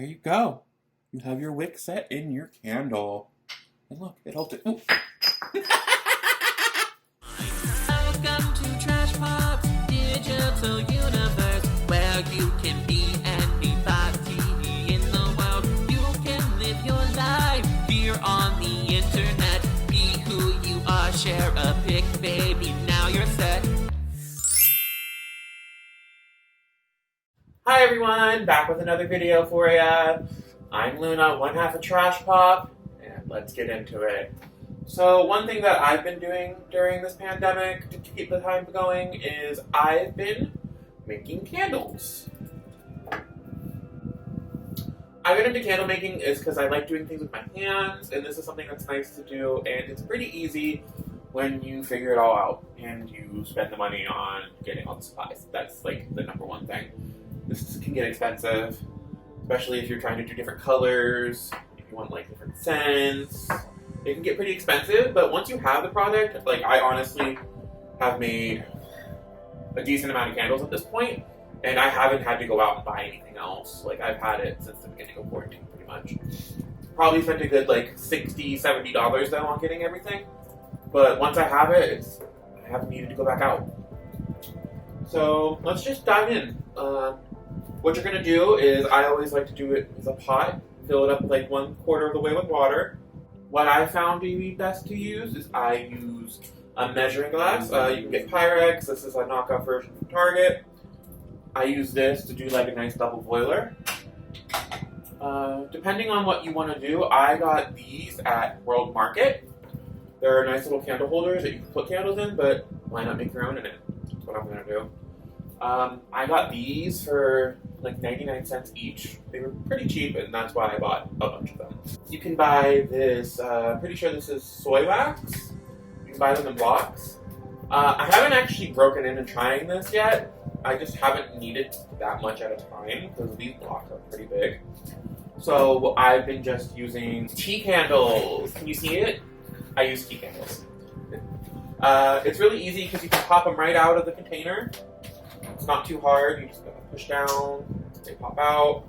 there you go. You have your wick set in your candle. And look, it holds it. Ooh. Welcome to Trash Pop's digital universe, where you can be anybody in the world. You can live your life here on the internet. Be who you are, share a pic, baby, now you're set. Hi everyone, back with another video for ya. I'm Luna, one half of Trash Pop, and let's get into it. So one thing that I've been doing during this pandemic to keep the time going is I've been making candles. I got into candle making is because I like doing things with my hands, and this is something that's nice to do, and it's pretty easy when you figure it all out and you spend the money on getting all the supplies. That's like the number one thing. This can get expensive, especially if you're trying to do different colors, if you want like different scents. It can get pretty expensive, but once you have the product, like I honestly have made a decent amount of candles at this point, and I haven't had to go out and buy anything else. Like I've had it since the beginning of quarantine pretty much. Probably spent a good like $60, $70 though on getting everything, but once I have it, I haven't needed to go back out. So let's just dive in. What you're gonna do is, I always like to do it with a pot, fill it up like 1/4 of the way with water. What I found to be best to use is I use a measuring glass. You can get Pyrex. This is a knockoff version from Target. I use this to do like a nice double boiler. Depending on what you want to do, I got these at World Market. They're nice little candle holders that you can put candles in, but why not make your own in it? That's what I'm gonna do. I got these for like 99 cents each. They were pretty cheap, and that's why I bought a bunch of them. You can buy this, pretty sure this is soy wax. You can buy them in blocks. I haven't actually broken in and trying this yet. I just haven't needed that much at a time because these blocks are pretty big. So I've been just using tea candles. Can you see it? I use tea candles. It's really easy because you can pop them right out of the container. It's not too hard. You just gotta push down, they pop out,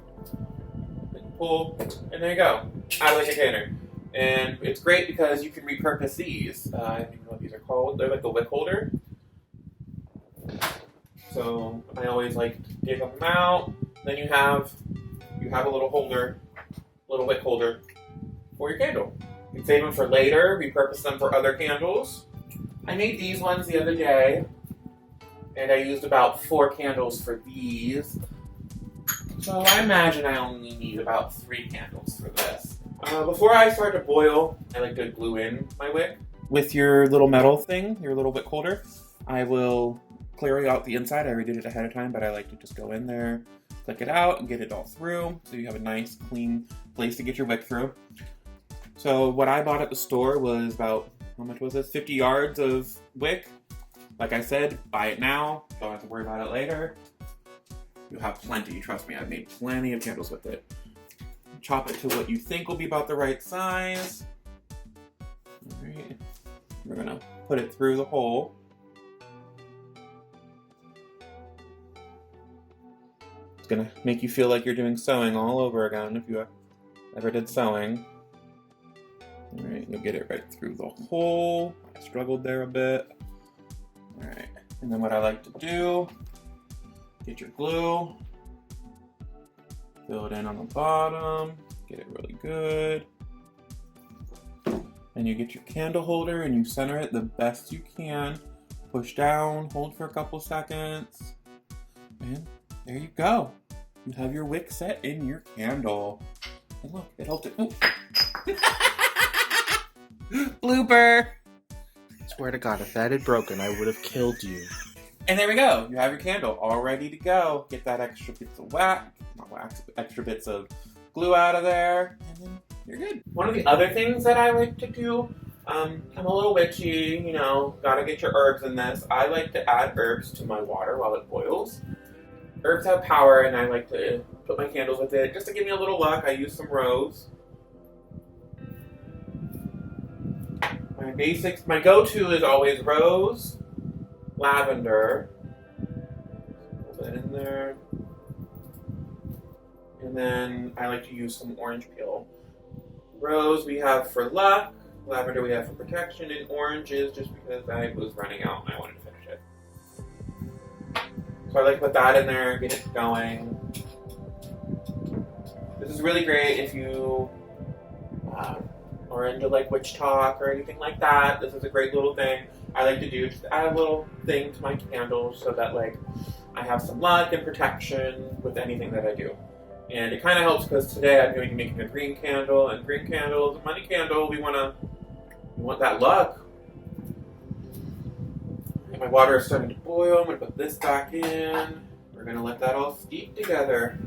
then you pull, and there you go, out of the container. And it's great because you can repurpose these. I don't even know what these are called. They're like the wick holder. So I always like to dig them out. Then you have a little holder, little wick holder for your candle. You can save them for later, repurpose them for other candles. I made these ones the other day, and I used about 4 candles for these. So I imagine I only need about 3 candles for this. Before I start to boil, I like to glue in my wick. With your little metal thing, your little wick holder, I will clear out the inside. I already did it ahead of time, but I like to just go in there, click it out, and get it all through. So you have a nice, clean place to get your wick through. So what I bought at the store was about, how much was this? 50 yards of wick. Like I said, buy it now, don't have to worry about it later. You'll have plenty, trust me, I've made plenty of candles with it. Chop it to what you think will be about the right size. Alright, we're gonna put it through the hole. It's gonna make you feel like you're doing sewing all over again if you ever did sewing. Alright, you'll get it right through the hole. I struggled there a bit. Alright, and then what I like to do, get your glue, fill it in on the bottom, get it really good. And you get your candle holder and you center it the best you can. Push down, hold for a couple seconds, and there you go. You have your wick set in your candle. And look, it holds it. Oh. Blooper! Swear to God, if that had broken, I would have killed you. And there we go. You have your candle all ready to go. Get that extra bits of extra bits of glue out of there, and then you're good. One of the other things that I like to do, I'm a little witchy, you know, gotta get your herbs in this. I like to add herbs to my water while it boils. Herbs have power, and I like to put my candles with it. Just to give me a little luck, I use some rose. My go-to is always rose, lavender, put that in there, And then I like to use some orange peel. Rose we have for luck, lavender we have for protection, and orange is just because I was running out and I wanted to finish it. So I like to put that in there, get it going. This is really great if you are into like witch talk or anything like that. This is a great little thing I like to do. Just add a little thing to my candles so that like I have some luck and protection with anything that I do. And it kind of helps because today I'm going to be making a green candle, and green candle is a money candle. We want that luck. And my water is starting to boil. I'm going to put this back in. We're going to let that all steep together.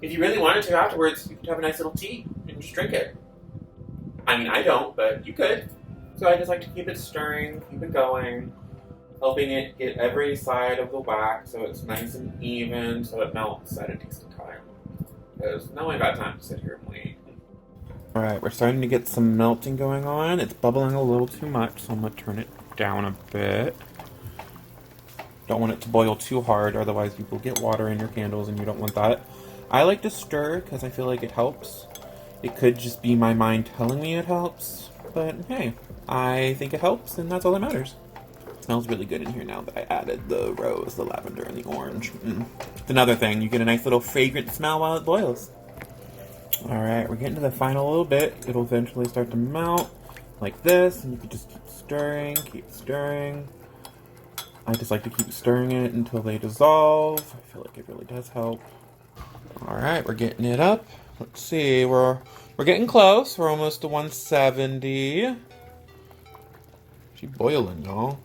If you really wanted to afterwards, you could have a nice little tea and just drink it. I mean, I don't, but you could. So I just like to keep it stirring, keep it going, helping it get every side of the wax so it's nice and even, so it melts at a decent time. Because no one got time to sit here and wait. Alright, we're starting to get some melting going on. It's bubbling a little too much, so I'm going to turn it down a bit. Don't want it to boil too hard, otherwise you will get water in your candles and you don't want that. I like to stir because I feel like it helps. It could just be my mind telling me it helps, but hey, I think it helps and that's all that matters. It smells really good in here now that I added the rose, the lavender, and the orange. It's another thing, you get a nice little fragrant smell while it boils. Alright, we're getting to the final little bit. It'll eventually start to melt like this, and you can just keep stirring, keep stirring. I just like to keep stirring it until they dissolve. I feel like it really does help. Alright, we're getting it up. Let's see, we're getting close. We're almost to 170. She's boiling, y'all.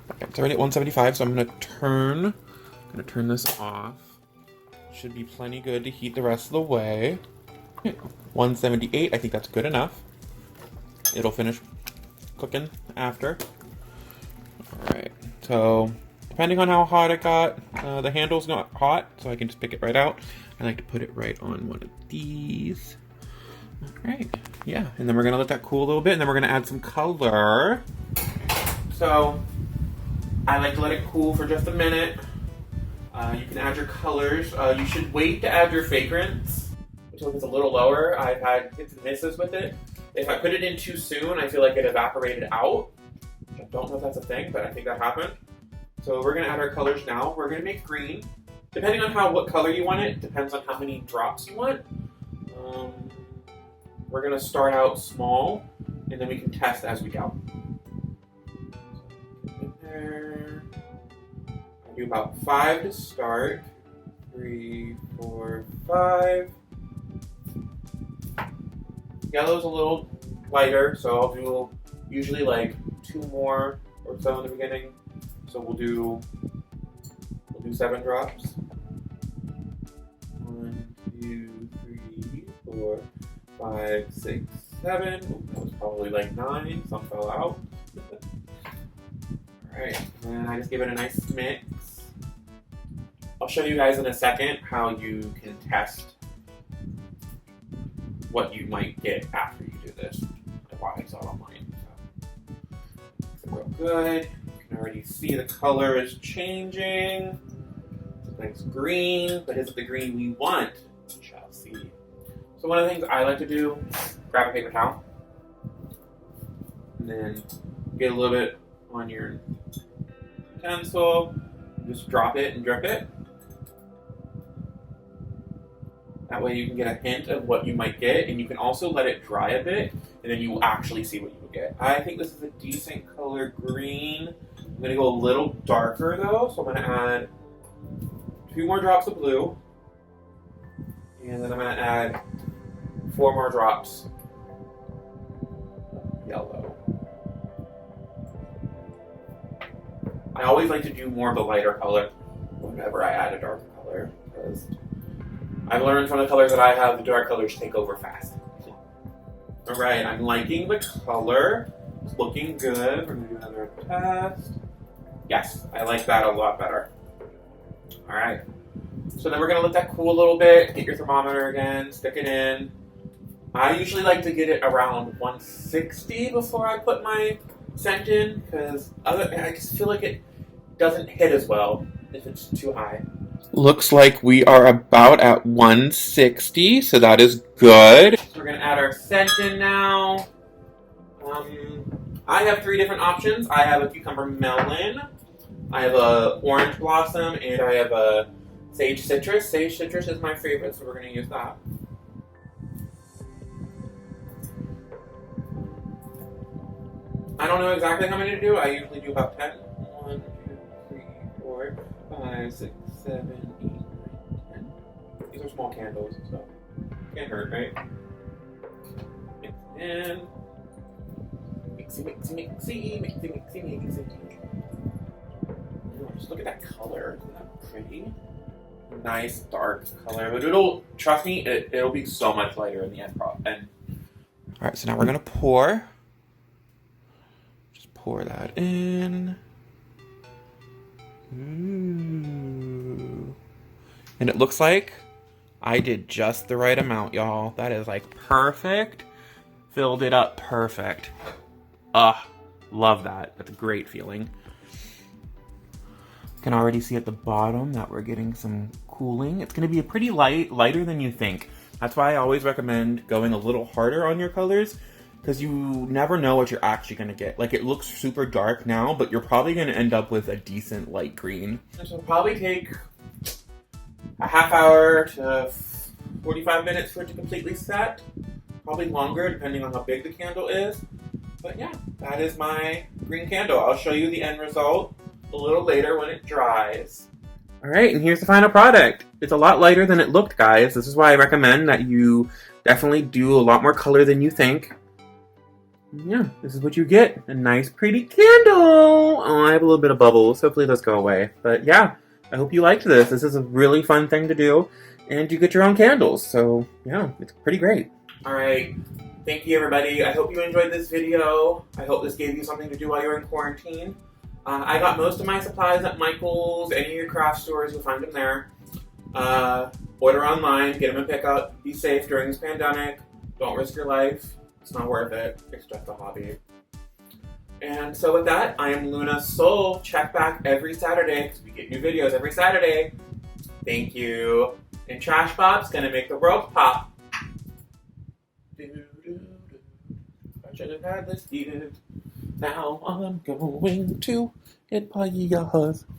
Okay, it's already at 175, so I'm gonna turn this off. Should be plenty good to heat the rest of the way. 178, I think that's good enough. It'll finish cooking after. Alright, so depending on how hot it got, the handle's not hot, so I can just pick it right out. I like to put it right on one of these. Alright, yeah, and then we're gonna let that cool a little bit, and then we're gonna add some color. So, I like to let it cool for just a minute. You can add your colors. You should wait to add your fragrance until it's a little lower. I've had hits and misses with it. If I put it in too soon, I feel like it evaporated out. I don't know if that's a thing, but I think that happened. So we're gonna add our colors now. We're gonna make green. Depending on what color you want it, depends on how many drops you want. We're gonna start out small, and then we can test as we go. In there. I do about 5 to start. 3, 4, 5. Yellow's a little lighter, so I'll do usually like 2 more or so in the beginning. So we'll do 7 drops. 1, 2, 3, 4, 5, 6, 7. Ooh, that was probably like 9. Some fell out. Alright, and I just give it a nice mix. I'll show you guys in a second how you can test what you might get after you do this. I saw it online. So. Real good. You can already see the color is changing. It's a nice green, but is it the green we want? We shall see. So one of the things I like to do, grab a paper towel, and then get a little bit on your utensil, just drop it and drip it. That way you can get a hint of what you might get, and you can also let it dry a bit, and then you will actually see what you will get. I think this is a decent color green. I'm going to go a little darker though, so I'm going to add 2 more drops of blue, and then I'm going to add 4 more drops of yellow. I always like to do more of the lighter color whenever I add a darker color, because I've learned from the colors that I have, the dark colors take over fast. Alright, I'm liking the color. It's looking good. We're going to do another test. Yes, I like that a lot better. Alright. So then we're going to let that cool a little bit. Get your thermometer again. Stick it in. I usually like to get it around 160 before I put my scent in, because I just feel like it doesn't hit as well if it's too high. Looks like we are about at 160, so that is good. So we're gonna add our scent in now. I have 3 different options. I have a cucumber melon, I have a orange blossom, and I have a sage citrus. Sage citrus is my favorite, so we're gonna use that. I don't know exactly how many to do. I usually do about 10. 1, 2, 3, 4, 5, 6, 7, 8, 9, 10. These are small candles, so can't hurt, right? Mix it in. Mixy, mixy, mixy, mixy, mixy, mixy. Ooh, just look at that color. Isn't that pretty? Nice dark color, but it'll, trust me, it'll be so much lighter in the end. Alright, so now we're gonna pour. Pour that in. Ooh. And it looks like I did just the right amount, y'all. That is like perfect. Filled it up perfect. Love that. That's a great feeling. You can already see at the bottom that we're getting some cooling. It's going to be a pretty lighter than you think. That's why I always recommend going a little harder on your colors, because you never know what you're actually going to get. Like, it looks super dark now, but you're probably going to end up with a decent light green. This will probably take a half hour to 45 minutes for it to completely set. Probably longer, depending on how big the candle is. But yeah, that is my green candle. I'll show you the end result a little later when it dries. Alright, and here's the final product. It's a lot lighter than it looked, guys. This is why I recommend that you definitely do a lot more color than you think. Yeah, this is what you get. A nice, pretty candle. Oh, I have a little bit of bubbles. Hopefully those go away. But yeah, I hope you liked this. This is a really fun thing to do. And you get your own candles. So yeah, it's pretty great. Alright, thank you everybody. I hope you enjoyed this video. I hope this gave you something to do while you're in quarantine. I got most of my supplies at Michael's. Any of your craft stores, you'll find them there. Order online, get them in pickup. Be safe during this pandemic. Don't risk your life. It's not worth it. It's just a hobby. And so with that, I am Luna Soul. Check back every Saturday because we get new videos every Saturday. Thank you. And Trash Pop's gonna make the world pop. I should have had this here. Now I'm going to it by yours.